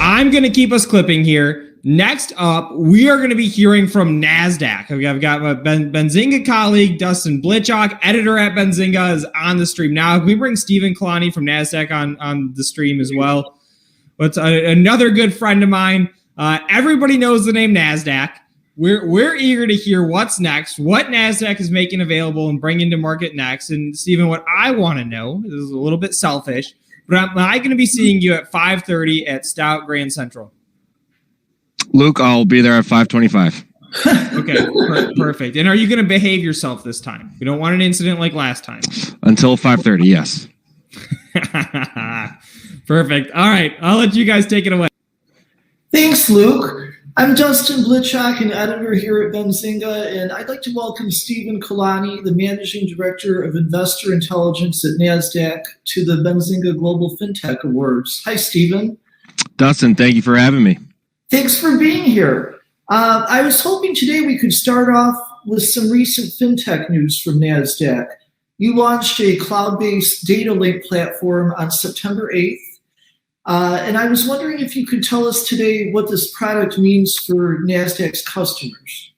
I'm going to keep us clipping here. Next up, we are going to be hearing from Nasdaq. I've got my Benzinga colleague, Dustin Blitchok, editor at Benzinga, is on the stream now. Can we bring Stephen Calanni from Nasdaq on the stream as well? But another good friend of mine. Everybody knows the name Nasdaq. We're eager to hear what's next, what Nasdaq is making available and bringing to market next. And Stephen, what I want to know, this is a little bit selfish, but am I going to be seeing you at 5:30 at Stout Grand Central? Luke, I'll be there at 5:25. Okay, perfect. And are you going to behave yourself this time? We don't want an incident like last time. Until 5:30, yes. Perfect. All right, I'll let you guys take it away. Thanks, Luke. I'm Dustin Blitchok, an editor here at Benzinga, and I'd like to welcome Stephen Calanni, the Managing Director of Investor Intelligence at Nasdaq, to the Benzinga Global Fintech Awards. Hi, Stephen. Dustin, thank you for having me. Thanks for being here. I was hoping today we could start off with some recent fintech news from Nasdaq. You launched a cloud-based data link platform on September 8th. And I was wondering if you could tell us today what this product means for Nasdaq's customers.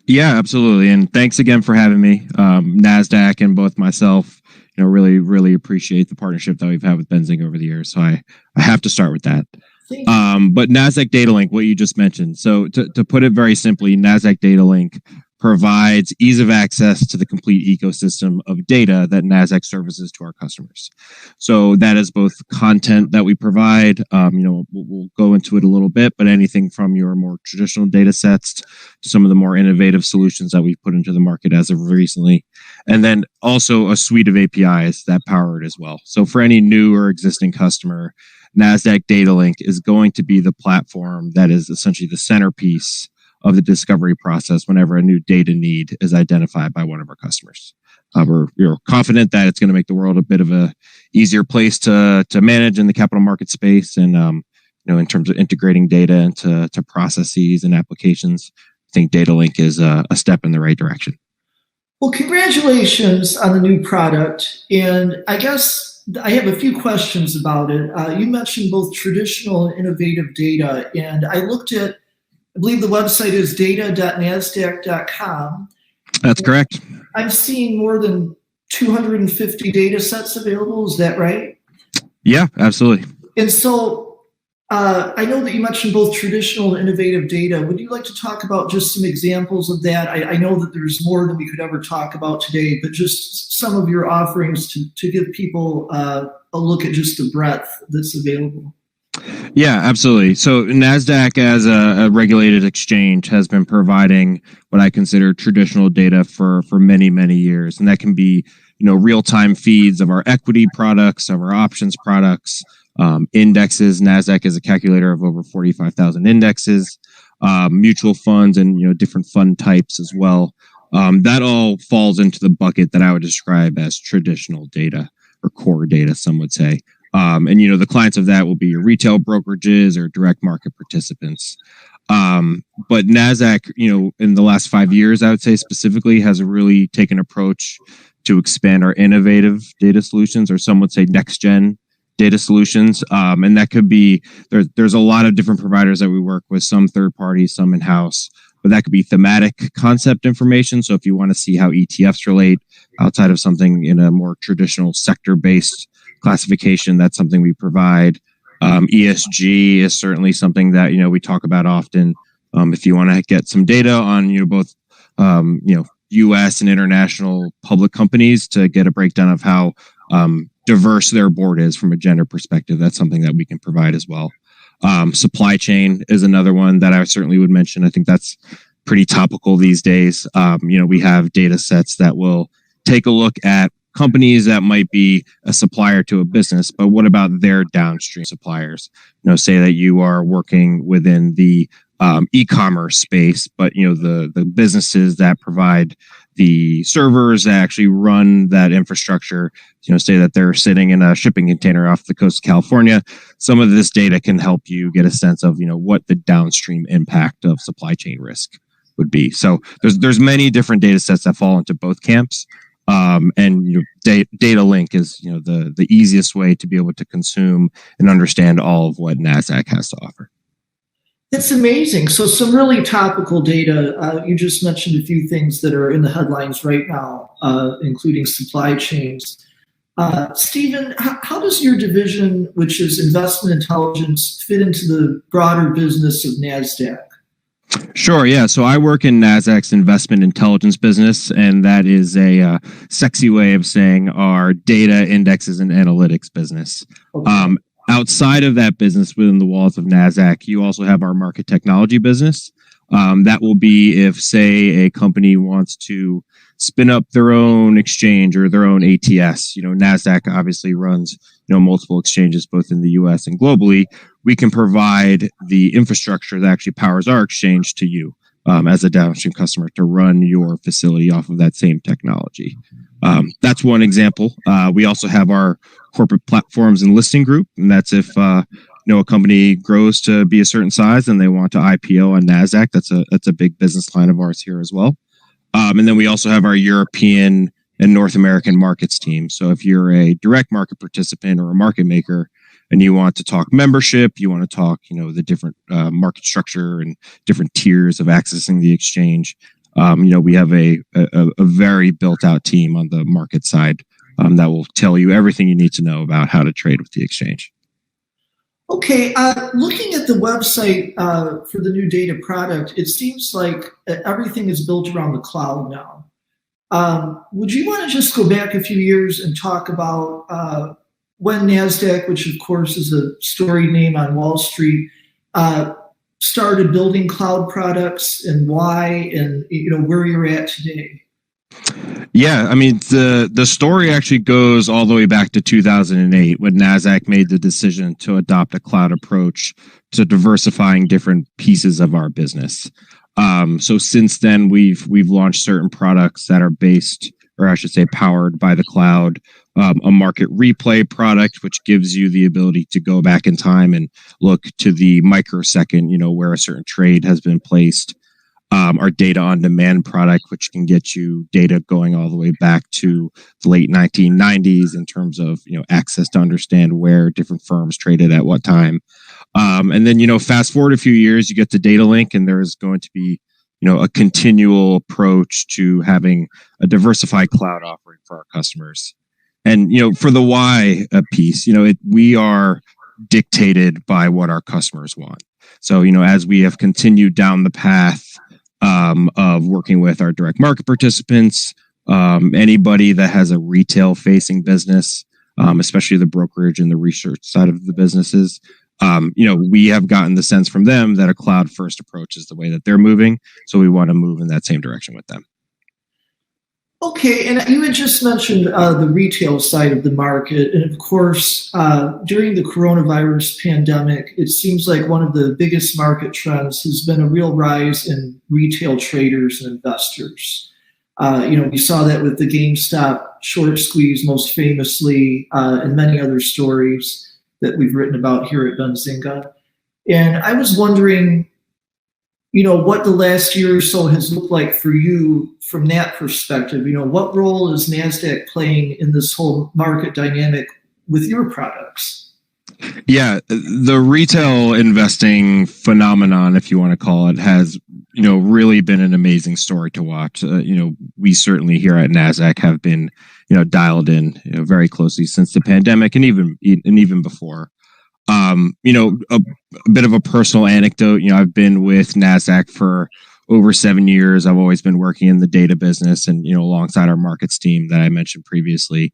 Yeah, absolutely. And thanks again for having me. Nasdaq and both myself, really appreciate the partnership that we've had with Benzinga over the years. So I have to start with that. But Nasdaq Data Link, what you just mentioned. So to put it very simply, Nasdaq Data Link provides ease of access to the complete ecosystem of data that Nasdaq services to our customers. So that is both content that we provide, we'll go into it a little bit, but anything from your more traditional data sets to some of the more innovative solutions that we've put into the market as of recently. And then also a suite of APIs that power it as well. So for any new or existing customer, Nasdaq Data Link is going to be the platform that is essentially the centerpiece of the discovery process whenever a new data need is identified by one of our customers. We're confident that it's going to make the world a bit of a easier place to manage in the capital market space, and in terms of integrating data into processes and applications. I think Data Link is a step in the right direction. Well, congratulations on the new product, and I guess I have a few questions about it. You mentioned both traditional and innovative data, and I looked at, I believe the website is data.nasdaq.com. That's correct. I'm seeing more than 250 data sets available. Is that right? Yeah, absolutely. And so I know that you mentioned both traditional and innovative data. Would you like to talk about just some examples of that? I know that there's more than we could ever talk about today, but just some of your offerings to give people a look at just the breadth that's available. Yeah, absolutely. So Nasdaq, as a regulated exchange, has been providing what I consider traditional data for many, many years. And that can be, real-time feeds of our equity products, of our options products, indexes. Nasdaq is a calculator of over 45,000 indexes, mutual funds, and, different fund types as well. That all falls into the bucket that I would describe as traditional data, or core data, some would say. And the clients of that will be your retail brokerages or direct market participants. But Nasdaq, in the last 5 years, I would say specifically, has really taken an approach to expand our innovative data solutions, or some would say next gen data solutions. And that could be, there's a lot of different providers that we work with, some third party, some in-house, but that could be thematic concept information. So if you want to see how ETFs relate outside of something in a more traditional sector-based classification, that's something we provide. ESG is certainly something that we talk about often. If you want to get some data on both U.S. and international public companies to get a breakdown of how diverse their board is from a gender perspective, that's something that we can provide as well. Supply chain is another one that I certainly would mention. I think that's pretty topical these days. We have data sets that will take a look at companies that might be a supplier to a business, but what about their downstream suppliers? Say that you are working within the e-commerce space, but the businesses that provide the servers that actually run that infrastructure, say that they're sitting in a shipping container off the coast of California. Some of this data can help you get a sense of what the downstream impact of supply chain risk would be. So there's many different data sets that fall into both camps. And data link is the easiest way to be able to consume and understand all of what Nasdaq has to offer. It's amazing. So some really topical data. You just mentioned a few things that are in the headlines right now, including supply chains. Stephen, how does your division, which is investment intelligence, fit into the broader business of Nasdaq? Sure. Yeah. So I work in Nasdaq's investment intelligence business, and that is a sexy way of saying our data, indexes, and analytics business. Okay. Outside of that business, within the walls of Nasdaq, you also have our market technology business. That will be if, say, a company wants to spin up their own exchange or their own ATS. Nasdaq obviously runs multiple exchanges both in the U.S. and globally. We can provide the infrastructure that actually powers our exchange to you as a downstream customer to run your facility off of that same technology. That's one example. We also have our corporate platforms and listing group, and that's if a company grows to be a certain size and they want to IPO on Nasdaq. That's a big business line of ours here as well. And then we also have our European and North American markets team. So if you're a direct market participant or a market maker and you want to talk membership, you want to talk, the different market structure and different tiers of accessing the exchange, we have a very built out team on the market side that will tell you everything you need to know about how to trade with the exchange. Okay, looking at the website for the new data product, it seems like everything is built around the cloud now. Would you want to just go back a few years and talk about when Nasdaq, which of course is a storied name on Wall Street, started building cloud products and why, and where you're at today? Yeah, I mean, the story actually goes all the way back to 2008 when Nasdaq made the decision to adopt a cloud approach to diversifying different pieces of our business. So since then, we've launched certain products that are based, or I should say, powered by the cloud. A market replay product, which gives you the ability to go back in time and look to the microsecond, where a certain trade has been placed. Our data on demand product, which can get you data going all the way back to the late 1990s in terms of, access to understand where different firms traded at what time. And then, fast forward a few years, you get to data link, and there's going to be, a continual approach to having a diversified cloud offering for our customers. And, for the why piece, we are dictated by what our customers want. So, as we have continued down the path of working with our direct market participants, anybody that has a retail facing business, especially the brokerage and the research side of the businesses, we have gotten the sense from them that a cloud first approach is the way that they're moving. So we want to move in that same direction with them. Okay, and you had just mentioned the retail side of the market. And of course, during the coronavirus pandemic, it seems like one of the biggest market trends has been a real rise in retail traders and investors. We saw that with the GameStop short squeeze most famously, and many other stories that we've written about here at Benzinga. And I was wondering, what the last year or so has looked like for you from that perspective. What role is Nasdaq playing in this whole market dynamic with your products? Yeah, the retail investing phenomenon, if you want to call it, has, really been an amazing story to watch. We certainly here at Nasdaq have been, dialed in, very closely since the pandemic and even before. A bit of a personal anecdote. I've been with Nasdaq for over 7 years. I've always been working in the data business and, alongside our markets team that I mentioned previously.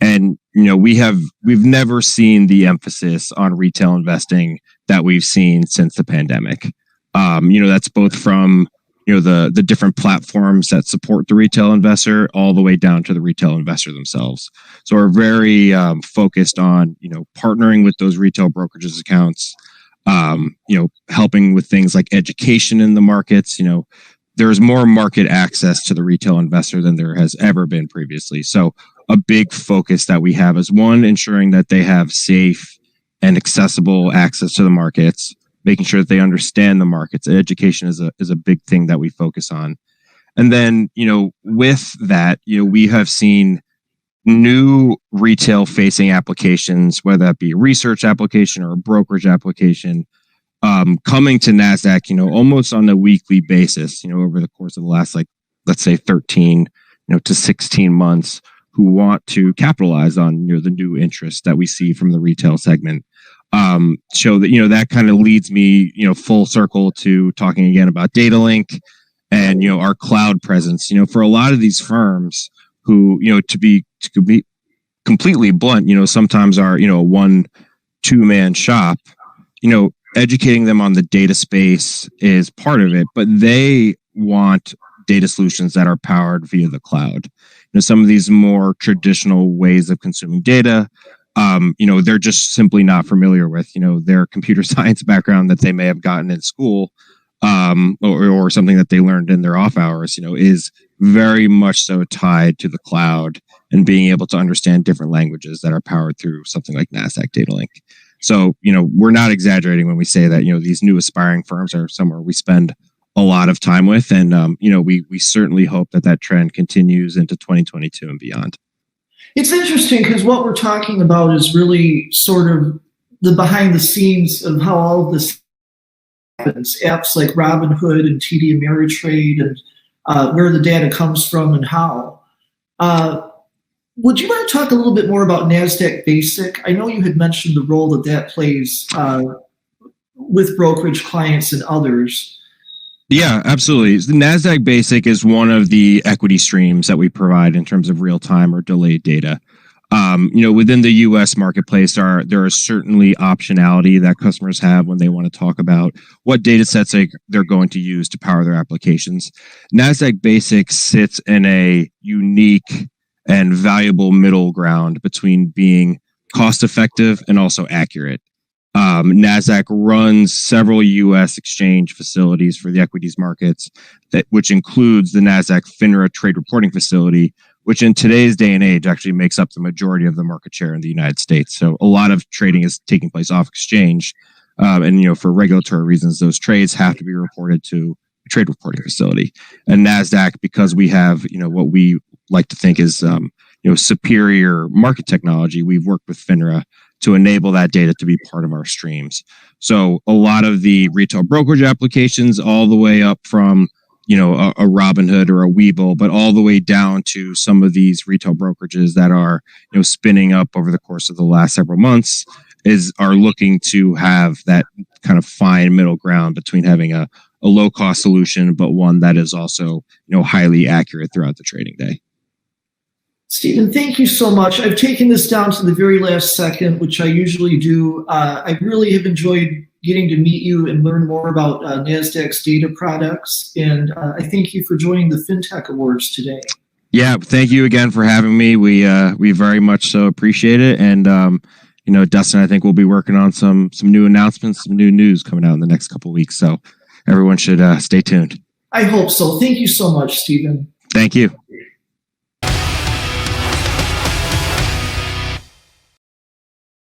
And, we've never seen the emphasis on retail investing that we've seen since the pandemic. That's both from, the different platforms that support the retail investor all the way down to the retail investor themselves. So we're very focused on, partnering with those retail brokerages accounts, helping with things like education in the markets. There's more market access to the retail investor than there has ever been previously. So a big focus that we have is, one, ensuring that they have safe and accessible access to the markets, making sure that they understand the markets. Education is a big thing that we focus on. And then, with that, we have seen new retail facing applications, whether that be a research application or a brokerage application, coming to Nasdaq, almost on a weekly basis, over the course of the last, let's say 13, to 16 months, who want to capitalize on, the new interest that we see from the retail segment. Show that, that kind of leads me, full circle to talking again about data link and, our cloud presence, for a lot of these firms who, to be completely blunt, sometimes are, a 1-2-man shop, educating them on the data space is part of it, but they want data solutions that are powered via the cloud. Some of these more traditional ways of consuming data, they're just simply not familiar with, their computer science background that they may have gotten in school, or something that they learned in their off hours, is very much so tied to the cloud and being able to understand different languages that are powered through something like Nasdaq Data Link. So, we're not exaggerating when we say that, these new aspiring firms are somewhere we spend a lot of time with. And, we certainly hope that trend continues into 2022 and beyond. It's interesting because what we're talking about is really sort of the behind the scenes of how all of this happens. Apps like Robinhood and TD Ameritrade and where the data comes from and how. Would you want to talk a little bit more about Nasdaq Basic? I know you had mentioned the role that plays with brokerage clients and others. Yeah, absolutely. The Nasdaq Basic is one of the equity streams that we provide in terms of real-time or delayed data. Within the U.S. marketplace, there is certainly optionality that customers have when they want to talk about what data sets they're going to use to power their applications. Nasdaq Basic sits in a unique and valuable middle ground between being cost-effective and also accurate. Nasdaq runs several U.S. exchange facilities for the equities markets, which includes the Nasdaq FINRA trade reporting facility, which in today's day and age actually makes up the majority of the market share in the United States. So a lot of trading is taking place off exchange. And for regulatory reasons, those trades have to be reported to a trade reporting facility. And Nasdaq, because we have, what we like to think is, superior market technology, we've worked with FINRA to enable that data to be part of our streams. So a lot of the retail brokerage applications, all the way up from, a Robinhood or a Webull, but all the way down to some of these retail brokerages that are, spinning up over the course of the last several months, are looking to have that kind of fine middle ground between having a low cost solution, but one that is also, highly accurate throughout the trading day. Stephen, thank you so much. I've taken this down to the very last second, which I usually do. I really have enjoyed getting to meet you and learn more about Nasdaq's data products. And I thank you for joining the Fintech Awards today. Yeah, thank you again for having me. We very much so appreciate it. And, Dustin, I think we'll be working on some new announcements, some new news coming out in the next couple of weeks. So everyone should stay tuned. I hope so. Thank you so much, Stephen. Thank you.